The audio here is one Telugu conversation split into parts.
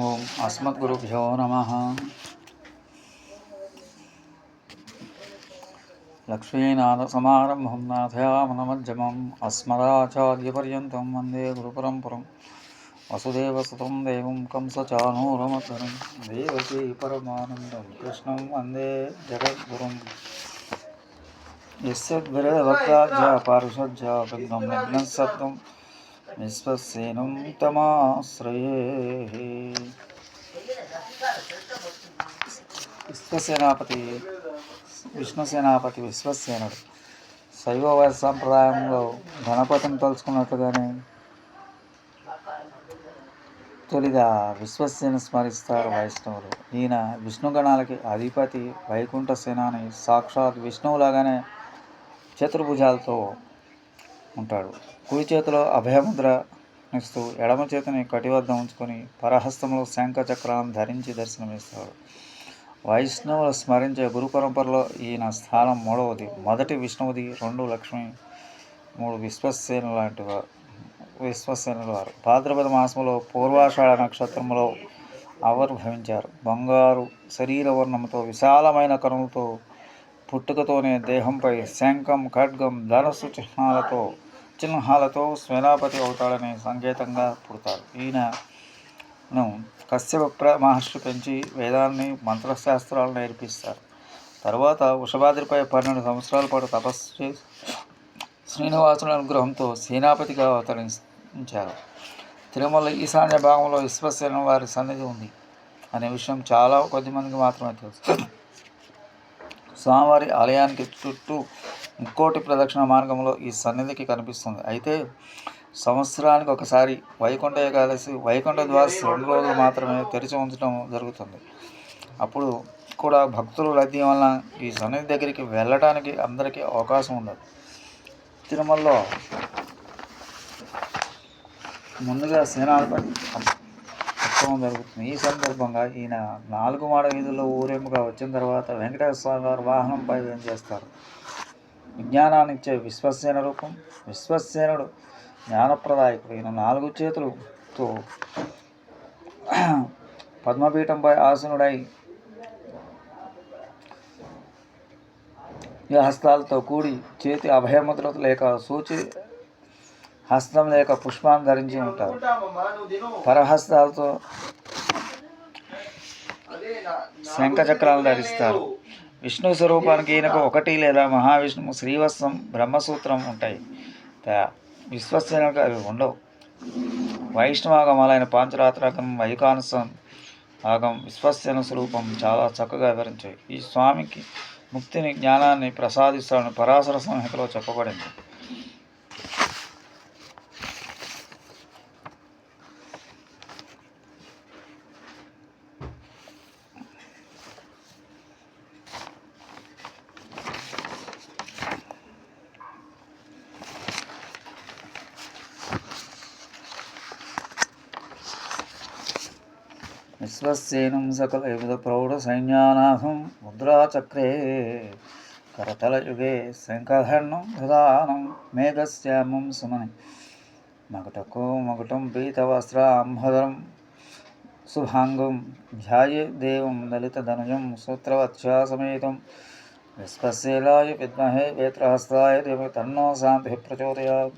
ఓం అస్మద్గురుభ్యో నమః. లక్ష్మీనాథసమారంభం నాథయామనమధ్యమం అస్మదాచార్యపర్యంతం వందే గురుపరంపరం. వసుదేవసుతం దేవం కంసచానూరమర్దనం దేవకీ పరమానందం కృష్ణం వందే జగద్గురుం. యస్యద్విరవక్త్రాజ్య పారుషజ్య విఘ్నం విఘ్నం సత్వం విశ్వసేనం తమాశ్రయే. విశ్వసేనాపతి విష్ణుసేనాపతి విశ్వసేనుడు శైవ వైష్ణవ సంప్రదాయంలో గణపతిని తలుచుకున్నట్లుగానే తొలిగా విశ్వసేన స్మరిస్తారు వైష్ణవులు. ఈయన విష్ణుగణాలకి అధిపతి, వైకుంఠ సేనాని, సాక్షాత్ విష్ణువులాగానే చతుర్భుజాలతో ఉంటాడు. కుడి చేతిలో అభయముద్ర ఇస్తూ ఎడమ చేతిని కటివద్ద ఉంచుకొని పరహస్తంలో శంఖ చక్రాలను ధరించి దర్శనమిస్తాడు. వైష్ణవులు స్మరించే గురు పరంపరలో ఈయన స్థానం మూడవది. మొదటి విష్ణువుది, 2 లక్ష్మి, 3 విశ్వసేనుల వారు. భాద్రపద మాసంలో పూర్వాషాఢ నక్షత్రంలో ఆవిర్భవించారు. బంగారు శరీర వర్ణంతో విశాలమైన కనులతో పుట్టుకతోనే దేహంపై శంఖం, ఖడ్గం, ధనస్సు చిహ్నాలతో సేనాపతి అవుతాడనే సంకేతంగా పుడతాడు. ఈయనను కశ్యప మహర్షి పెంచి వేదాన్ని, మంత్రశాస్త్రాలు నేర్పిస్తారు. తర్వాత వృషభాద్రిపై 12 సంవత్సరాల పాటు తపస్సు చేసి శ్రీనివాసుని అనుగ్రహంతో సేనాపతిగా అవతరించారు. తిరుమల ఈశాన్య భాగంలో విశ్వసేన వారి సన్నిధి ఉంది అనే విషయం చాలా కొద్ది మందికి మాత్రమే తెలుసు. స్వామివారి ఆలయానికి చుట్టూ 3 కోటి ప్రదక్షిణ మార్గంలో ఈ సన్నిధికి కనిపిస్తుంది. అయితే సంవత్సరానికి ఒకసారి వైకుంఠ ఏకాదశి, వైకుంఠ ద్వాదశి 2 రోజులు మాత్రమే తెరిచి ఉంచడం జరుగుతుంది. అప్పుడు కూడా భక్తుల రద్దీ వలన ఈ సన్నిధి దగ్గరికి వెళ్ళటానికి అందరికీ అవకాశం ఉండదు. తిరుమలలో ముందుగా సేనాధిపతి ఉత్సవం జరుగుతుంది. ఈ సందర్భంగా ఈయన 4 మాడ వీధుల్లో ఊరేంపుగా వచ్చిన తర్వాత వెంకటేశ్వర స్వామి వారు వాహనంపై ఏం చేస్తారు. విజ్ఞానాన్నిచ్చే విశ్వసేన రూపం. విశ్వసేనుడు జ్ఞానప్రదాయకుడు. ఈయన 4 చేతులతో పద్మపీఠంపై ఆసనుడై హస్తాలతో కూడి చేతి అభయముద్ర లేక సూచి హస్తం లేక పుష్పాన్ని ధరించి ఉంటారు. పరహస్తాలతో శంఖచక్రాలు ధరిస్తారు. విష్ణు స్వరూపానికి ఈయనకు 1 లేదా మహావిష్ణువు, శ్రీవత్సం, బ్రహ్మసూత్రం ఉంటాయి. విశ్వసేనకు అవి ఉండవు. వైష్ణవాగమాలైన పాంచరాత్రాగం, వైకానసం ఆగం విశ్వసేన స్వరూపం చాలా చక్కగా వివరించాయి. ఈ స్వామికి ముక్తిని, జ్ఞానాన్ని ప్రసాదిస్తాడని పరాశర సంహితలో చెప్పబడింది. విశ్వసేనం సకల వివిధ ప్రౌఢ సైన్యానాథం ముద్రాచక్రే కరతలయుగే శంఖధర్ణం ప్రధానం మేఘశ్యామం సుమని మకుటం పీతవస్త్రాంబరం శుభాంగం ధ్యాయే దేవం దళితధనుజం సూత్రవత్సమేతం విశ్వసేనాయ విద్మహే వేత్రహస్తాయ ధీమహి తన్నో శాంతిః ప్రచోదయాత్.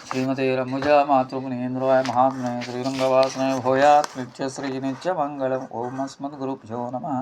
శ్రీమతే రముజా మాతృమునీంద్రాయ మహాత్మనే శ్రీరంగవాసనే భూయాత్ నిత్యశ్రీ నిత్యమంగళం. ఓం అస్మద్గురుభ్యో నమః.